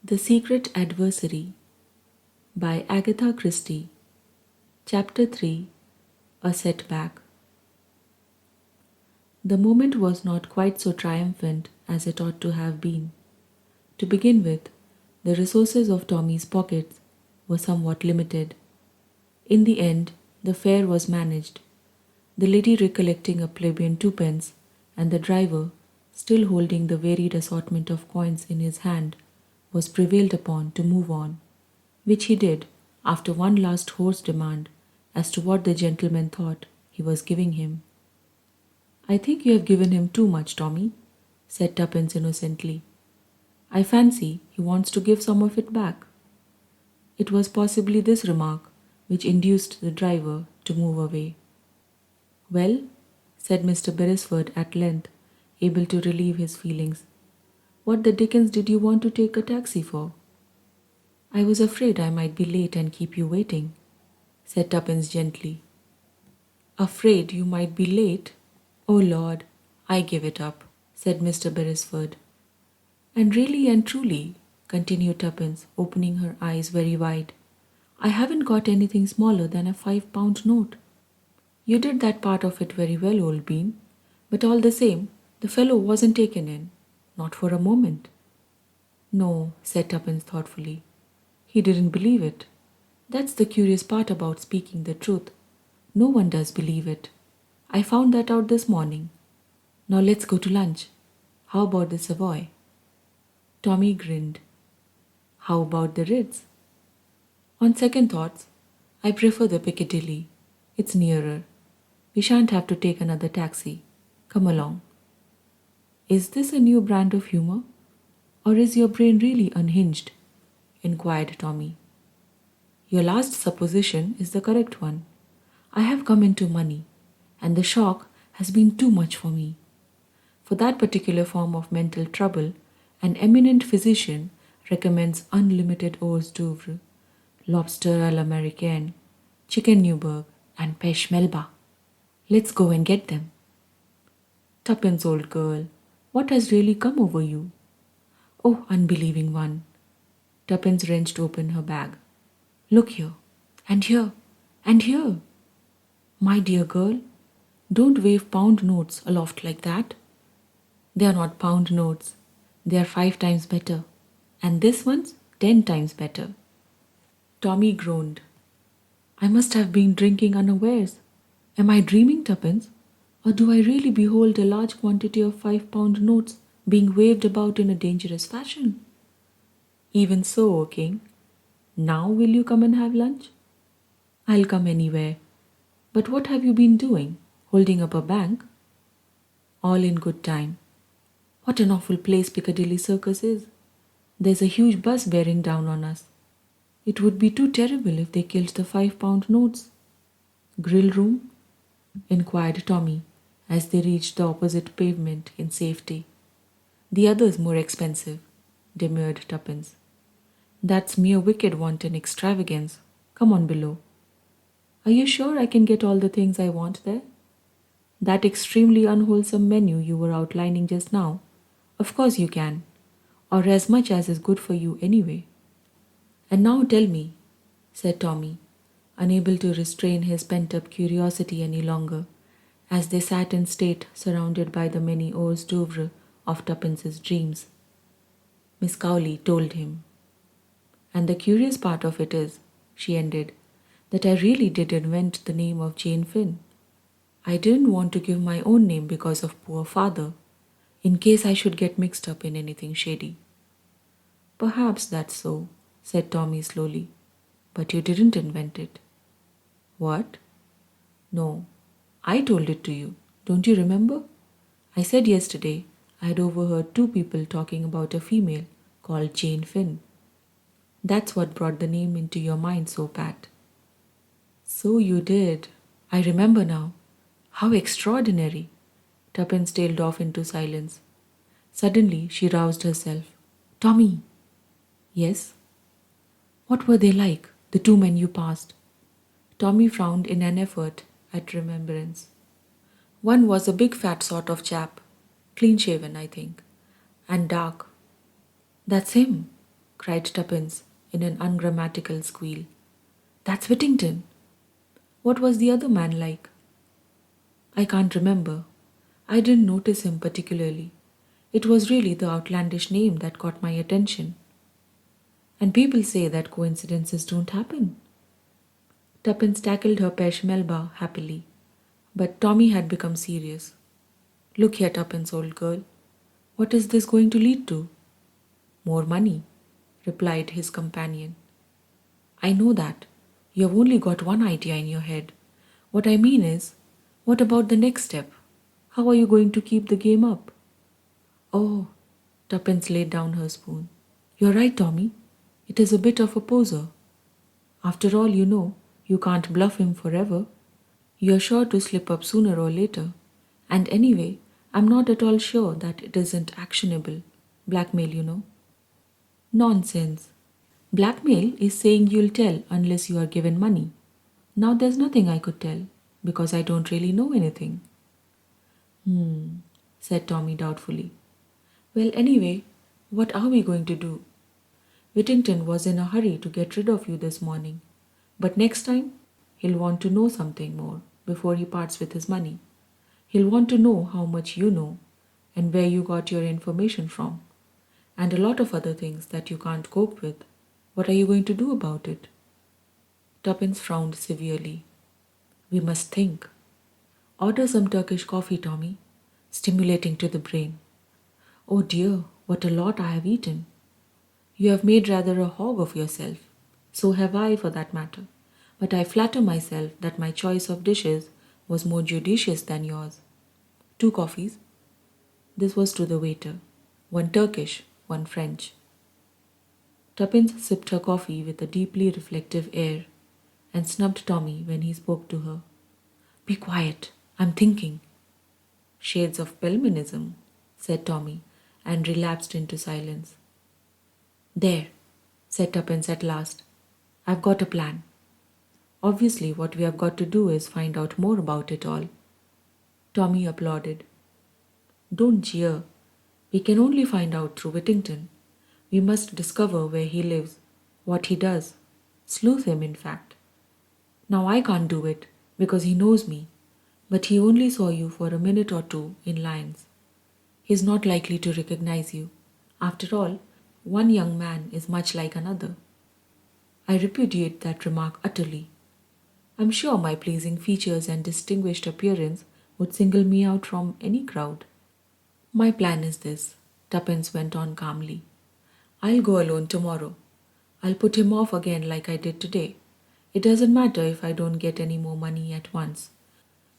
The Secret Adversary by Agatha Christie. Chapter 3. A Setback. The moment was not quite so triumphant as it ought to have been. To begin with, the resources of Tommy's pockets were somewhat limited. In the end, the fare was managed, the lady recollecting a plebeian twopence, and the driver, still holding the varied assortment of coins in his hand, was prevailed upon to move on, which he did after one last hoarse demand as to what the gentleman thought he was giving him. "I think you have given him too much, Tommy," said Tuppence innocently. "I fancy he wants to give some of it back." It was possibly this remark which induced the driver to move away. "Well," said Mr. Beresford at length, able to relieve his feelings, "what the dickens did you want to take a taxi for?" "I was afraid I might be late and keep you waiting," said Tuppence gently. "Afraid you might be late? Oh Lord, I give it up," said Mr. Beresford. "And really and truly," continued Tuppence, opening her eyes very wide, "I haven't got anything smaller than a £5 note." "You did that part of it very well, old bean, but all the same, the fellow wasn't taken in, not for a moment." "No," said Tuppence thoughtfully. "He didn't believe it. That's the curious part about speaking the truth. No one does believe it. I found that out this morning. Now let's go to lunch. How about the Savoy?" Tommy grinned. "How about the Ritz?" "On second thoughts, I prefer the Piccadilly. It's nearer. We shan't have to take another taxi. Come along." "Is this a new brand of humor? Or is your brain really unhinged?" inquired Tommy. "Your last supposition is the correct one. I have come into money, and the shock has been too much for me. For that particular form of mental trouble, an eminent physician recommends unlimited hors d'oeuvre, lobster à l'américaine, chicken Newburg, and pêche melba. Let's go and get them." "Tuppence, old girl, what has really come over you?" "Oh, unbelieving one." Tuppence wrenched open her bag. "Look here, and here, and here." "My dear girl, don't wave pound notes aloft like that. They are not pound notes. They are 5 times better. And this one's 10 times better." Tommy groaned. "I must have been drinking unawares. Am I dreaming, Tuppence? Or do I really behold a large quantity of 5 pound notes being waved about in a dangerous fashion?" "Even so, O King. Now will you come and have lunch?" "I'll come anywhere. But what have you been doing? Holding up a bank?" "All in good time. What an awful place Piccadilly Circus is. There's a huge bus bearing down on us. It would be too terrible if they killed the 5 pound notes." "Grill room?" inquired Tommy as they reached the opposite pavement in safety. "The other's more expensive," demurred Tuppence. "That's mere wicked wanton extravagance. Come on below." "Are you sure I can get all the things I want there?" "That extremely unwholesome menu you were outlining just now? Of course you can, or as much as is good for you anyway." "And now tell me," said Tommy, unable to restrain his pent-up curiosity any longer, as they sat in state surrounded by the many hors d'oeuvre of Tuppence's dreams. Miss Cowley told him. "And the curious part of it is," she ended, "that I really did invent the name of Jane Finn. I didn't want to give my own name because of poor father, in case I should get mixed up in anything shady." "Perhaps that's so," said Tommy slowly, "but you didn't invent it." "What?" "No, I told it to you. Don't you remember? I said yesterday I had overheard 2 people talking about a female called Jane Finn. That's what brought the name into your mind so pat." "So you did. I remember now. How extraordinary." Tuppence tailed off into silence. Suddenly she roused herself. "Tommy!" "Yes?" "What were they like, the 2 men you passed?" Tommy frowned in an effort at remembrance. "One was a big fat sort of chap, clean-shaven, I think, and dark." "That's him," cried Tuppence in an ungrammatical squeal. That's Whittington. What was the other man like? I can't remember. I didn't notice him particularly. It was really the outlandish name that caught my attention. And people say that coincidences don't happen. Tuppence tackled her peshmelba happily, but Tommy had become serious. Look here, Tuppence, old girl. What is this going to lead to? More money, replied his companion. I know that. You have only got one idea in your head. What I mean is, what about the next step? How are you going to keep the game up? Oh, Tuppence laid down her spoon. You're right, Tommy. It is a bit of a poser. After all, you can't bluff him forever. You're sure to slip up sooner or later. And anyway, I'm not at all sure that it isn't actionable. Blackmail. Nonsense. Blackmail is saying you'll tell unless you are given money. Now there's nothing I could tell, because I don't really know anything. Said Tommy doubtfully. Well, anyway, what are we going to do? Whittington was in a hurry to get rid of you this morning, but next time he'll want to know something more before he parts with his money. He'll want to know how much you know and where you got your information from, and a lot of other things that you can't cope with. What are you going to do about it? Tuppence frowned severely. We must think. Order some Turkish coffee, Tommy. Stimulating to the brain. Oh dear, what a lot I have eaten. You have made rather a hog of yourself. So have I, for that matter. But I flatter myself that my choice of dishes was more judicious than yours. 2 coffees. This was to the waiter. 1 Turkish, 1 French. Tuppence sipped her coffee with a deeply reflective air and snubbed Tommy when he spoke to her. Be quiet, I'm thinking. Shades of Pelmanism, said Tommy, and relapsed into silence. There, said Tuppence at last. I've got a plan. Obviously, what we have got to do is find out more about it all. Tommy applauded. Don't jeer. We can only find out through Whittington. We must discover where he lives, what he does. Sleuth him, in fact. Now I can't do it, because he knows me, but he only saw you for a minute or 2 in lines. He's not likely to recognize you. After all, one young man is much like another. I repudiate that remark utterly. I'm sure my pleasing features and distinguished appearance would single me out from any crowd. My plan is this, Tuppence went on calmly. I'll go alone tomorrow. I'll put him off again like I did today. It doesn't matter if I don't get any more money at once.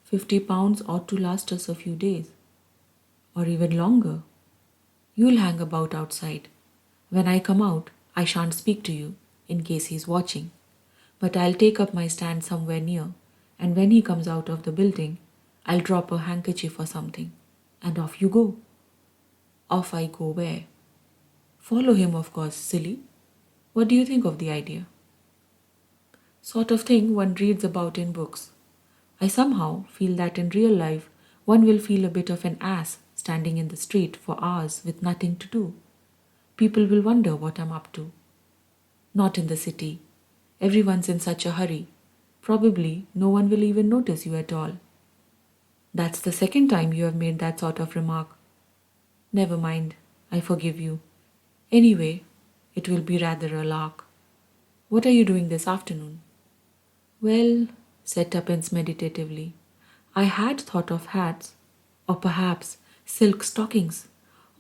£50 ought to last us a few days. Or even longer. You'll hang about outside. When I come out, I shan't speak to you, in case he's watching. But I'll take up my stand somewhere near, and when he comes out of the building, I'll drop a handkerchief or something, and off you go. Off I go where? Follow him, of course, silly. What do you think of the idea? Sort of thing one reads about in books. I somehow feel that in real life, one will feel a bit of an ass standing in the street for hours with nothing to do. People will wonder what I'm up to. Not in the city. Everyone's in such a hurry. Probably no one will even notice you at all. That's the second time you have made that sort of remark. Never mind, I forgive you. Anyway, it will be rather a lark. What are you doing this afternoon? Well, said Tuppence meditatively, I had thought of hats, or perhaps silk stockings,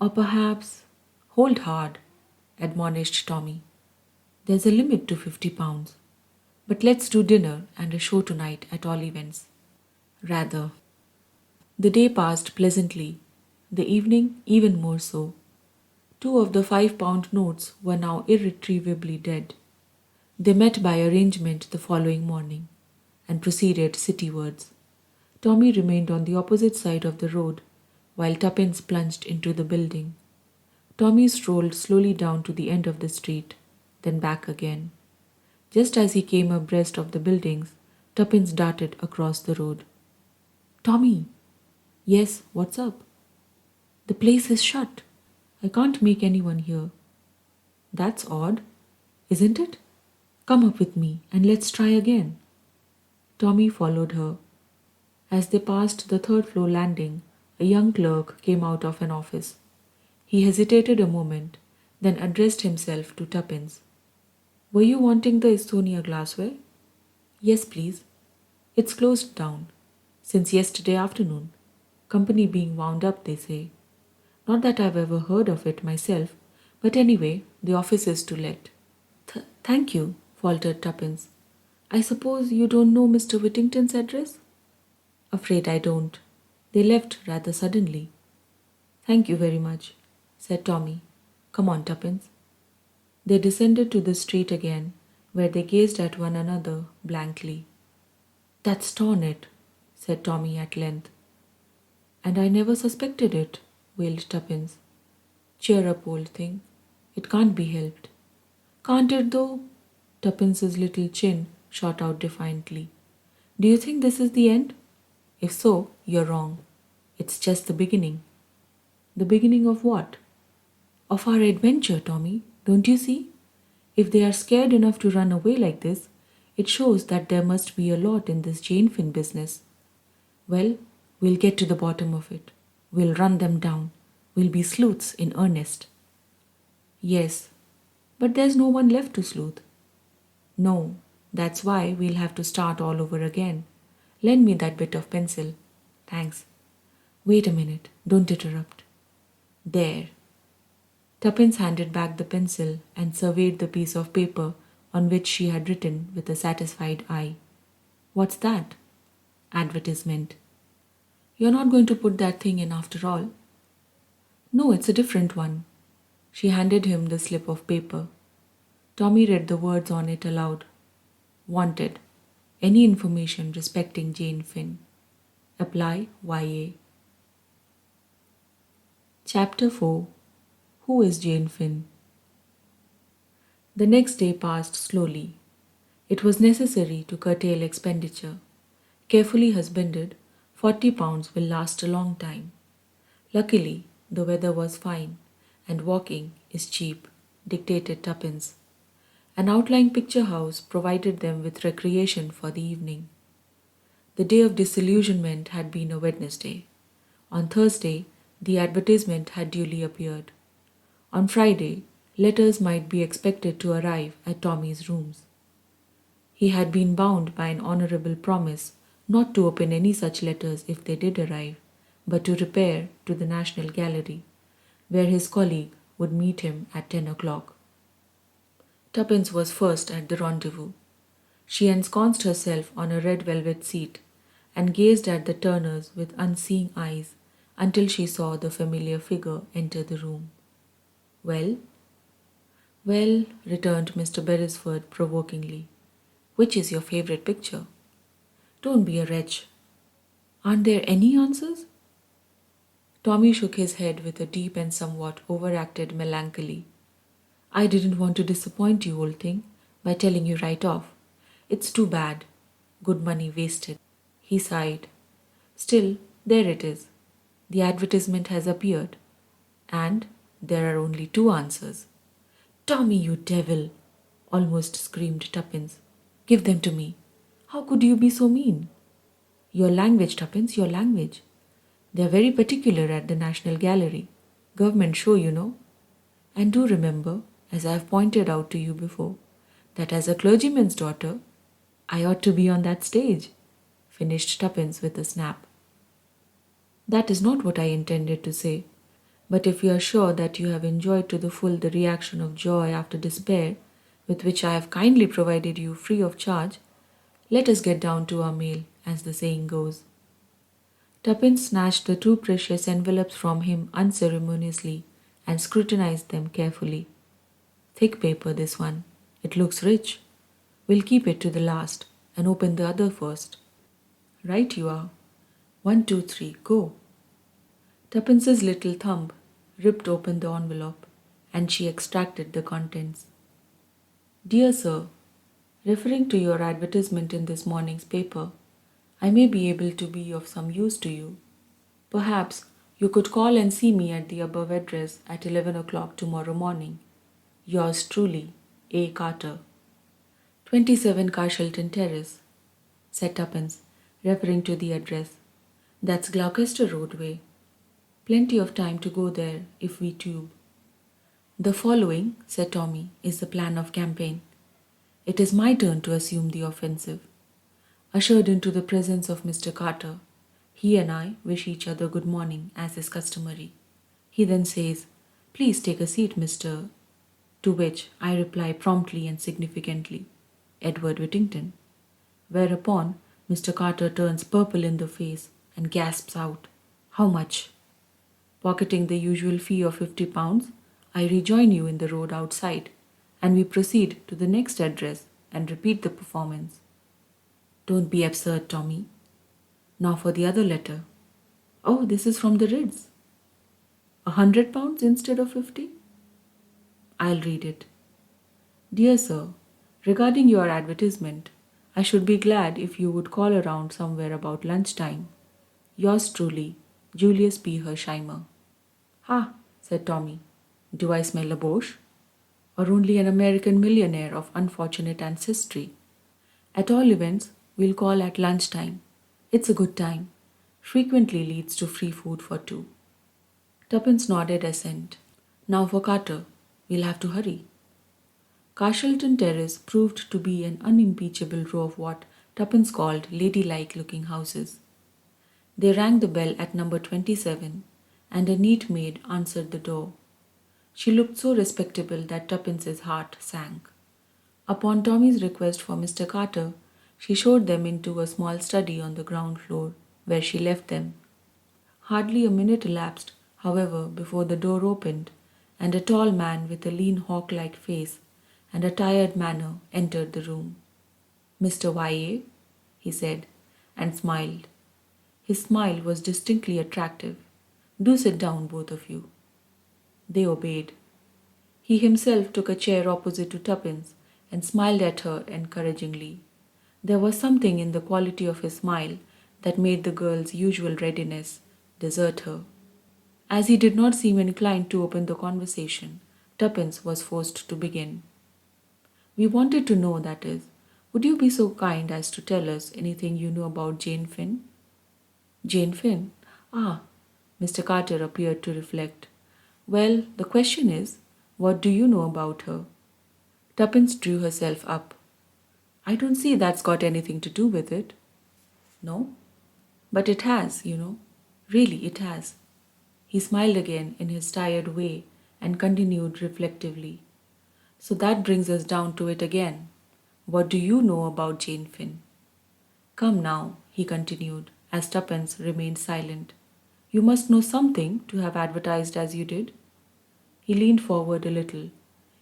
or perhaps... Hold hard, admonished Tommy. There's a limit to £50. But let's do dinner and a show tonight at all events. Rather. The day passed pleasantly, the evening even more so. 2 of the £5 notes were now irretrievably dead. They met by arrangement the following morning and proceeded citywards. Tommy remained on the opposite side of the road while Tuppence plunged into the building. Tommy strolled slowly down to the end of the street, then back again. Just as he came abreast of the buildings, Tuppence darted across the road. Tommy! Yes, what's up? The place is shut. I can't make anyone hear. That's odd, isn't it? Come up with me and let's try again. Tommy followed her. As they passed the third floor landing, a young clerk came out of an office. He hesitated a moment, then addressed himself to Tuppence. Were you wanting the Estonia glassware? Yes, please. It's closed down. Since yesterday afternoon. Company being wound up, they say. Not that I've ever heard of it myself, but anyway, the office is to let. Thank you, faltered Tuppence. I suppose you don't know Mr. Whittington's address? Afraid I don't. They left rather suddenly. Thank you very much, said Tommy. Come on, Tuppence. They descended to the street again, where they gazed at one another blankly. That's torn it, said Tommy at length. And I never suspected it, wailed Tuppence. Cheer up, old thing. It can't be helped. Can't it, though? Tuppence's little chin shot out defiantly. Do you think this is the end? If so, you're wrong. It's just the beginning. The beginning of what? Of our adventure, Tommy. Don't you see? If they are scared enough to run away like this, it shows that there must be a lot in this Jane Finn business. Well, we'll get to the bottom of it. We'll run them down. We'll be sleuths in earnest. Yes, but there's no one left to sleuth. No, that's why we'll have to start all over again. Lend me that bit of pencil. Thanks. Wait a minute, don't interrupt. There. Tuppence handed back the pencil and surveyed the piece of paper on which she had written with a satisfied eye. What's that? Advertisement. You're not going to put that thing in after all? No, it's a different one. She handed him the slip of paper. Tommy read the words on it aloud. Wanted. Any information respecting Jane Finn. Apply YA. Chapter 4. Who is Jane Finn? The next day passed slowly. It was necessary to curtail expenditure. Carefully husbanded, £40 will last a long time. Luckily, the weather was fine, and walking is cheap, dictated Tuppence. An outlying picture house provided them with recreation for the evening. The day of disillusionment had been a Wednesday. On Thursday, the advertisement had duly appeared. On Friday, letters might be expected to arrive at Tommy's rooms. He had been bound by an honourable promise not to open any such letters if they did arrive, but to repair to the National Gallery, where his colleague would meet him at 10 o'clock. Tuppence was first at the rendezvous. She ensconced herself on a red velvet seat and gazed at the Turners with unseeing eyes until she saw the familiar figure enter the room. Well? Well, returned Mr. Beresford provokingly. Which is your favourite picture? Don't be a wretch. Aren't there any answers? Tommy shook his head with a deep and somewhat overacted melancholy. I didn't want to disappoint you, old thing, by telling you right off. It's too bad. Good money wasted. He sighed. Still, there it is. The advertisement has appeared. And there are only 2 answers. Tommy, you devil! Almost screamed Tuppence. Give them to me. How could you be so mean? Your language, Tuppence, your language. They are very particular at the National Gallery. Government show, you know. And do remember, as I have pointed out to you before, that as a clergyman's daughter, I ought to be on that stage, finished Tuppence with a snap. That is not what I intended to say, but if you are sure that you have enjoyed to the full the reaction of joy after despair, with which I have kindly provided you free of charge, let us get down to our mail, as the saying goes. Tuppence snatched the 2 precious envelopes from him unceremoniously and scrutinized them carefully. Thick paper, this one. It looks rich. We'll keep it to the last and open the other first. Right you are. 1, 2, 3, go. Tuppence's little thumb ripped open the envelope and she extracted the contents. Dear Sir, referring to your advertisement in this morning's paper, I may be able to be of some use to you. Perhaps you could call and see me at the above address at 11 o'clock tomorrow morning. Yours truly, A. Carter. 27 Carshalton Terrace, said Tuppence, referring to the address. That's Gloucester Roadway. Plenty of time to go there if we tube. The following, said Tommy, is the plan of campaign. It is my turn to assume the offensive. Ushered into the presence of Mr. Carter, he and I wish each other good morning as is customary. He then says, "Please take a seat, Mr." To which I reply promptly and significantly, "Edward Whittington." Whereupon Mr. Carter turns purple in the face and gasps out, "How much?" Pocketing the usual fee of £50, I rejoin you in the road outside, and we proceed to the next address and repeat the performance. Don't be absurd, Tommy. Now for the other letter. Oh, this is from the Rids. £100 instead of 50? I'll read it. Dear Sir, regarding your advertisement, I should be glad if you would call around somewhere about lunchtime. Yours truly, Julius P. Hersheimer. Ha, said Tommy. Do I smell a Boche? Or only an American millionaire of unfortunate ancestry? At all events, we'll call at lunchtime. It's a good time. Frequently leads to free food for two. Tuppence nodded assent. Now for Carter. We'll have to hurry. Carshalton Terrace proved to be an unimpeachable row of what Tuppence called ladylike-looking houses. They rang the bell at number 27, and a neat maid answered the door. She looked so respectable that Tuppence's heart sank. Upon Tommy's request for Mr. Carter, she showed them into a small study on the ground floor, where she left them. Hardly a minute elapsed, however, before the door opened, and a tall man with a lean hawk-like face and a tired manner entered the room. "Mr. Y.A.?" he said, and smiled. His smile was distinctly attractive. "Do sit down, both of you." They obeyed. He himself took a chair opposite to Tuppence and smiled at her encouragingly. There was something in the quality of his smile that made the girl's usual readiness desert her. As he did not seem inclined to open the conversation, Tuppence was forced to begin. "We wanted to know, that is, would you be so kind as to tell us anything you know about Jane Finn?" "Jane Finn? Ah," Mr. Carter appeared to reflect. "Well, the question is, what do you know about her?" Tuppence drew herself up. "I don't see that's got anything to do with it." "No? But it has, you know. Really, it has." He smiled again in his tired way and continued reflectively. "So that brings us down to it again. What do you know about Jane Finn?" "Come now," he continued, as Tuppence remained silent. "You must know something to have advertised as you did." He leaned forward a little.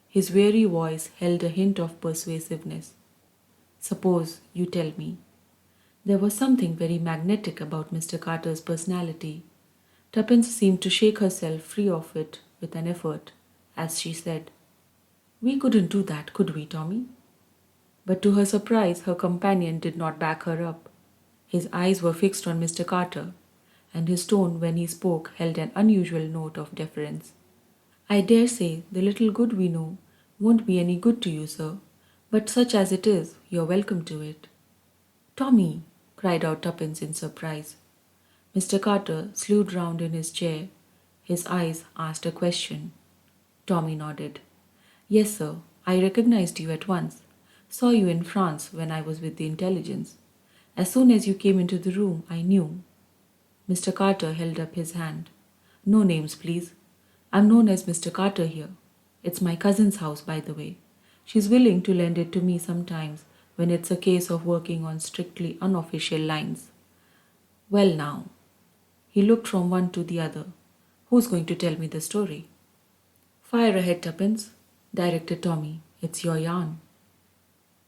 His weary voice held a hint of persuasiveness. "Suppose you tell me." There was something very magnetic about Mr. Carter's personality. Tuppence seemed to shake herself free of it with an effort, as she said, "We couldn't do that, could we, Tommy?" But to her surprise, her companion did not back her up. His eyes were fixed on Mr. Carter, and his tone when he spoke held an unusual note of deference. "I dare say the little good we know won't be any good to you, sir, but such as it is, you're welcome to it." "Tommy!" cried out Tuppence in surprise. Mr. Carter slewed round in his chair. His eyes asked a question. Tommy nodded. "Yes, sir, I recognized you at once. Saw you in France when I was with the intelligence. As soon as you came into the room, I knew." Mr. Carter held up his hand. "No names, please. I'm known as Mr. Carter here. It's my cousin's house, by the way. She's willing to lend it to me sometimes when it's a case of working on strictly unofficial lines. Well now." He looked from one to the other. "Who's going to tell me the story?" "Fire ahead, Tuppence," directed Tommy. "It's your yarn."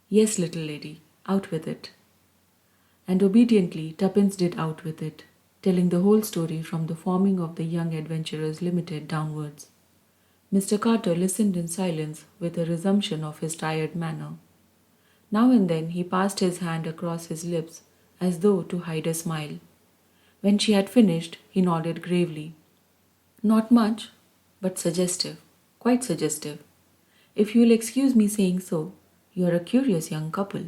"Yes, little lady, out with it." And obediently Tuppence did out with it, telling the whole story from the forming of the Young Adventurers Limited downwards. Mr. Carter listened in silence with a resumption of his tired manner. Now and then he passed his hand across his lips as though to hide a smile. When she had finished, he nodded gravely. "Not much, but suggestive, quite suggestive." If you'll excuse me saying so, you're a curious young couple.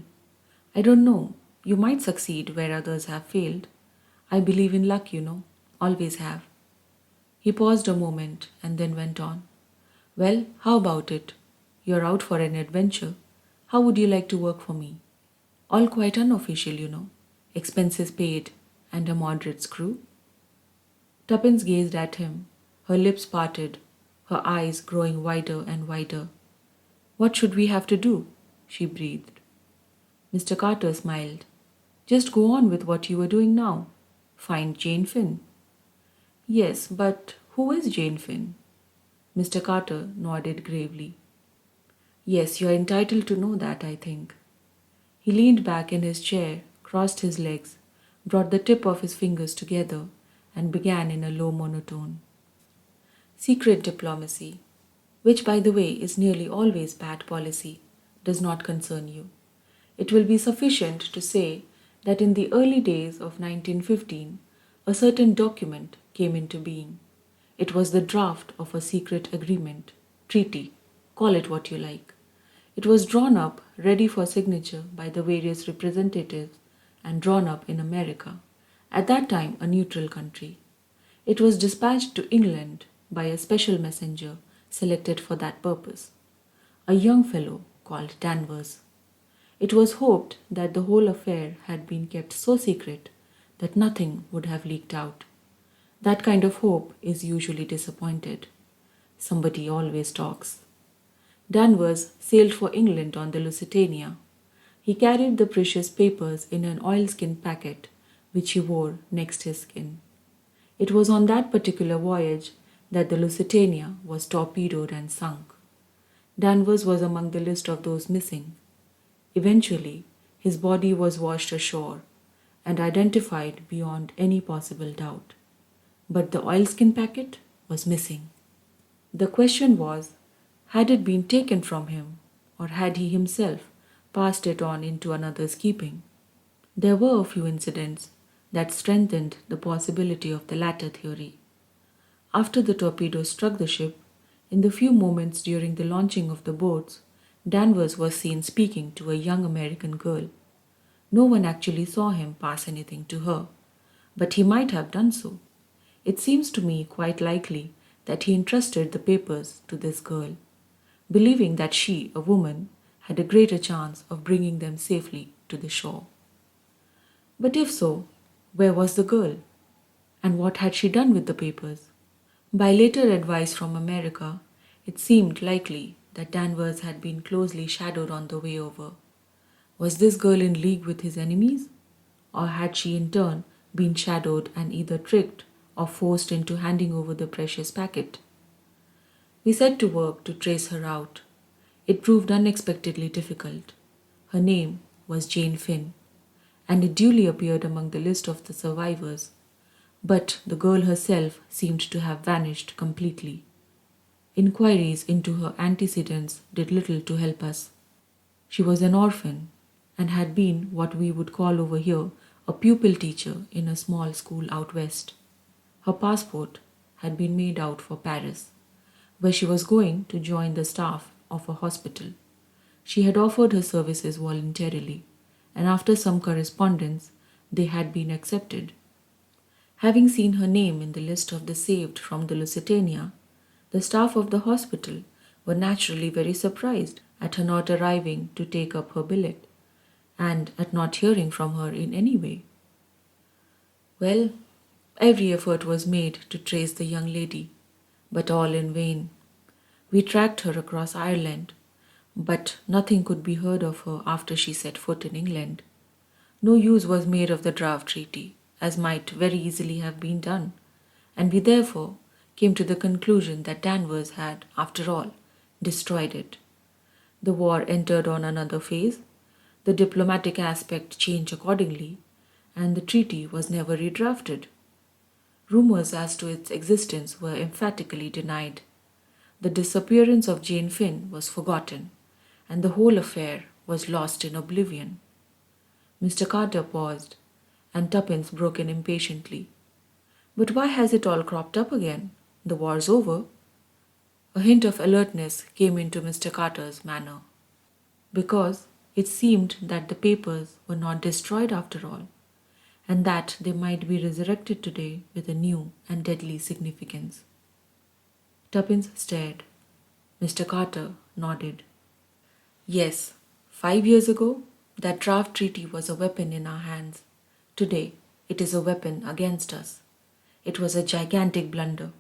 I don't know, you might succeed where others have failed. I believe in luck, always have. He paused a moment and then went on. Well, how about it? You're out for an adventure. How would you like to work for me? All quite unofficial. Expenses paid and a moderate screw. Tuppence gazed at him, her lips parted, her eyes growing wider and wider. What should we have to do? She breathed. Mr. Carter smiled. Just go on with what you were doing now. Find Jane Finn. Yes, but who is Jane Finn? Mr. Carter nodded gravely. Yes, you are entitled to know that, I think. He leaned back in his chair, crossed his legs, brought the tip of his fingers together, and began in a low monotone. Secret diplomacy, which by the way is nearly always bad policy, does not concern you. It will be sufficient to say that in the early days of 1915, a certain document came into being. It was the draft of a secret agreement, treaty, call it what you like. It was drawn up, ready for signature by the various representatives, and drawn up in America, at that time a neutral country. It was dispatched to England by a special messenger selected for that purpose, a young fellow called Danvers. It was hoped that the whole affair had been kept so secret that nothing would have leaked out. That kind of hope is usually disappointed. Somebody always talks. Danvers sailed for England on the Lusitania. He carried the precious papers in an oilskin packet which he wore next his skin. It was on that particular voyage that the Lusitania was torpedoed and sunk. Danvers was among the list of those missing. Eventually, his body was washed ashore and identified beyond any possible doubt. But the oilskin packet was missing. The question was, had it been taken from him, or had he himself passed it on into another's keeping? There were a few incidents that strengthened the possibility of the latter theory. After the torpedo struck the ship, in the few moments during the launching of the boats, Danvers was seen speaking to a young American girl. No one actually saw him pass anything to her, but he might have done so. It seems to me quite likely that he entrusted the papers to this girl, believing that she, a woman, had a greater chance of bringing them safely to the shore. But if so, where was the girl? And what had she done with the papers? By later advice from America, it seemed likely that Danvers had been closely shadowed on the way over. Was this girl in league with his enemies? Or had she in turn been shadowed and either tricked or forced into handing over the precious packet? We set to work to trace her out. It proved unexpectedly difficult. Her name was Jane Finn, and it duly appeared among the list of the survivors. But the girl herself seemed to have vanished completely. Inquiries into her antecedents did little to help us. She was an orphan and had been what we would call over here a pupil teacher in a small school out west. Her passport had been made out for Paris, where she was going to join the staff of a hospital. She had offered her services voluntarily, and after some correspondence, they had been accepted. Having seen her name in the list of the saved from the Lusitania, the staff of the hospital were naturally very surprised at her not arriving to take up her billet, and at not hearing from her in any way. Well, every effort was made to trace the young lady, but all in vain. We tracked her across Ireland, but nothing could be heard of her after she set foot in England. No use was made of the draft treaty, as might very easily have been done, and we therefore came to the conclusion that Danvers had, after all, destroyed it. The war entered on another phase, the diplomatic aspect changed accordingly, and the treaty was never redrafted. Rumors as to its existence were emphatically denied. The disappearance of Jane Finn was forgotten, and the whole affair was lost in oblivion. Mr. Carter paused, and Tuppence broke in impatiently. But why has it all cropped up again? The war's over. A hint of alertness came into Mr. Carter's manner, because it seemed that the papers were not destroyed after all, and that they might be resurrected today with a new and deadly significance. Tuppence stared. Mr. Carter nodded. Yes, 5 years ago, that draft treaty was a weapon in our hands. Today, it is a weapon against us. It was a gigantic blunder.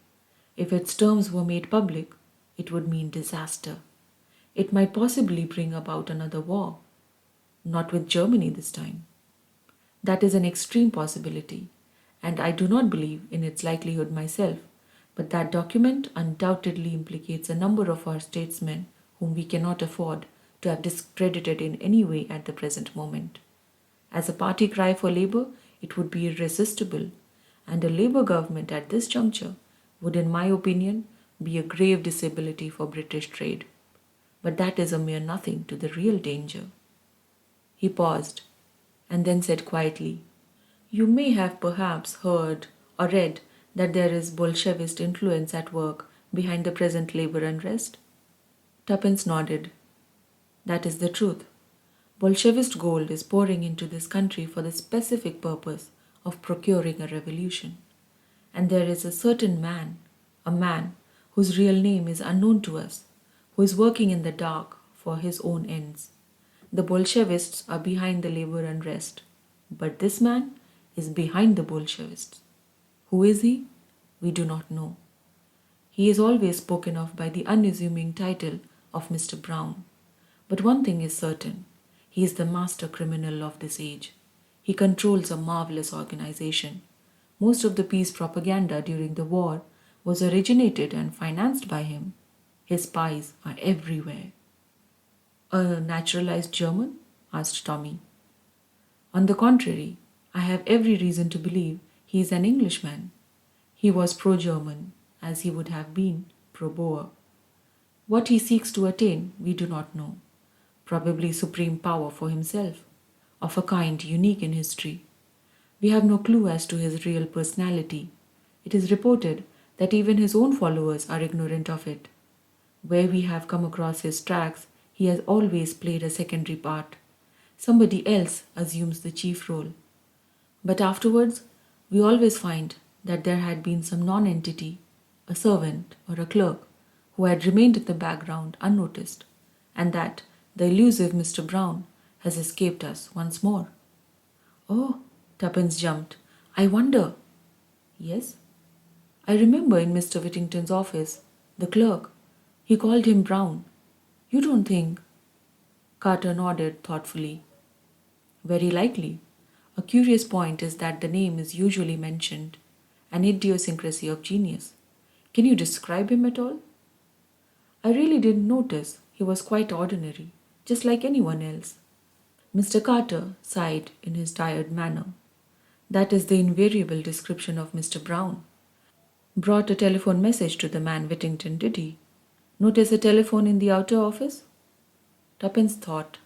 If its terms were made public, it would mean disaster. It might possibly bring about another war. Not with Germany this time. That is an extreme possibility, and I do not believe in its likelihood myself, but that document undoubtedly implicates a number of our statesmen whom we cannot afford to have discredited in any way at the present moment. As a party cry for Labour, it would be irresistible, and a Labour government at this juncture would, in my opinion, be a grave disability for British trade. But that is a mere nothing to the real danger. He paused, and then said quietly, "You may have perhaps heard or read that there is Bolshevist influence at work behind the present labour unrest?" Tuppence nodded. "That is the truth. Bolshevist gold is pouring into this country for the specific purpose of procuring a revolution. And there is a certain man, a man whose real name is unknown to us, who is working in the dark for his own ends. The Bolshevists are behind the labor unrest, but this man is behind the Bolshevists. Who is he? We do not know. He is always spoken of by the unassuming title of Mr. Brown. But one thing is certain, he is the master criminal of this age. He controls a marvelous organization. Most of the peace propaganda during the war was originated and financed by him. His spies are everywhere." "A naturalized German?" asked Tommy. "On the contrary, I have every reason to believe he is an Englishman. He was pro-German, as he would have been pro-Boer. What he seeks to attain, we do not know. Probably supreme power for himself, of a kind unique in history. We have no clue as to his real personality. It is reported that even his own followers are ignorant of it. Where we have come across his tracks, he has always played a secondary part. Somebody else assumes the chief role. But afterwards, we always find that there had been some non-entity, a servant or a clerk, who had remained in the background unnoticed, and that the elusive Mr. Brown has escaped us once more." "Oh," Tuppence jumped. "I wonder." "Yes? I remember in Mr. Whittington's office, the clerk, he called him Brown. You don't think—" Carter nodded thoughtfully. "Very likely. A curious point is that the name is usually mentioned, an idiosyncrasy of genius. Can you describe him at all?" "I really didn't notice. He was quite ordinary, just like anyone else." Mr. Carter sighed in his tired manner. "That is the invariable description of Mr. Brown. Brought a telephone message to the man Whittington, did he? Notice a telephone in the outer office?" Tuppence thought.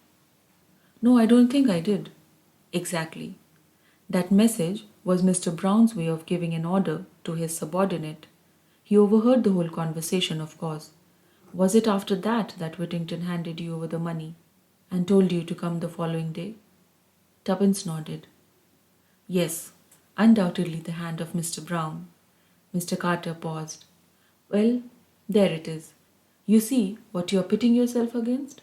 "No, I don't think I did." "Exactly. That message was Mr. Brown's way of giving an order to his subordinate. He overheard the whole conversation, of course. Was it after that Whittington handed you over the money and told you to come the following day?" Tuppence nodded. "Yes, undoubtedly the hand of Mr. Brown." Mr. Carter paused. "Well, there it is. You see what you are pitting yourself against?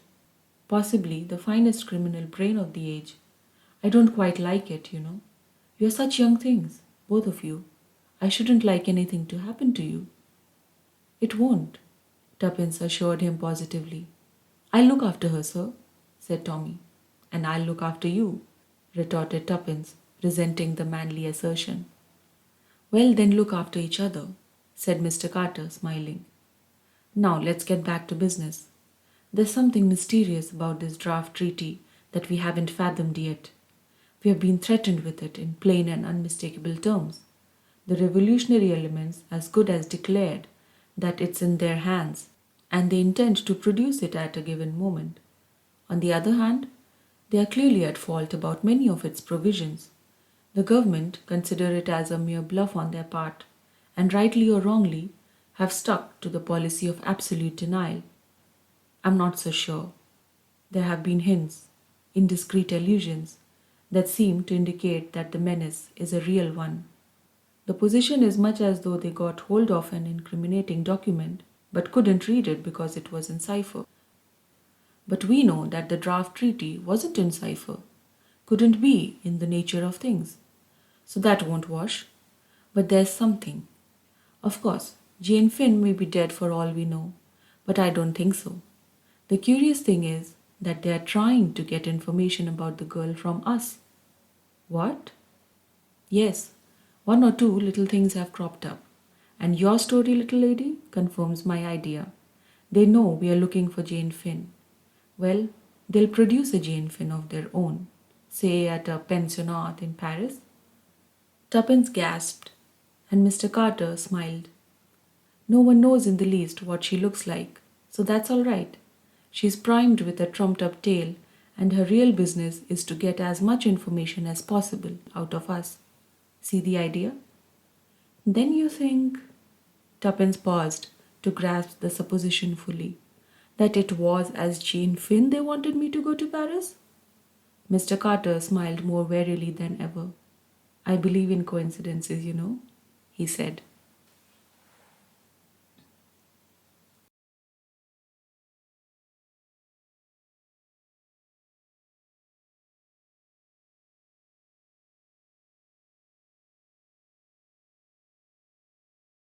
Possibly the finest criminal brain of the age. I don't quite like it, you know. You are such young things, both of you. I shouldn't like anything to happen to you." "It won't," Tuppence assured him positively. "I'll look after her, sir," said Tommy. "And I'll look after you," retorted Tuppence, resenting the manly assertion. "Well, then look after each other," said Mr. Carter, smiling. "Now let's get back to business. There's something mysterious about this draft treaty that we haven't fathomed yet. We have been threatened with it in plain and unmistakable terms. The revolutionary elements as good as declared that it's in their hands, and they intend to produce it at a given moment. On the other hand, they are clearly at fault about many of its provisions. The government consider it as a mere bluff on their part, and rightly or wrongly have stuck to the policy of absolute denial? I'm not so sure. There have been hints, indiscreet allusions, that seem to indicate that the menace is a real one. The position is much as though they got hold of an incriminating document but couldn't read it because it was in cipher. But we know that the draft treaty wasn't in cipher, couldn't be in the nature of things. So that won't wash. But there's something. Of course, Jane Finn may be dead for all we know, but I don't think so. The curious thing is that they are trying to get information about the girl from us. What? Yes, one or two little things have cropped up. And your story, little lady, confirms my idea. They know we are looking for Jane Finn. Well, they'll produce a Jane Finn of their own, say at a pensionnat in Paris. Tuppence gasped, and Mr. Carter smiled. No one knows in the least what she looks like, so that's all right. She's primed with a trumped up tale, and her real business is to get as much information as possible out of us. See the idea? Then you think, Tuppence paused to grasp the supposition fully, that it was as Jane Finn they wanted me to go to Paris? Mr. Carter smiled more wearily than ever. I believe in coincidences, he said.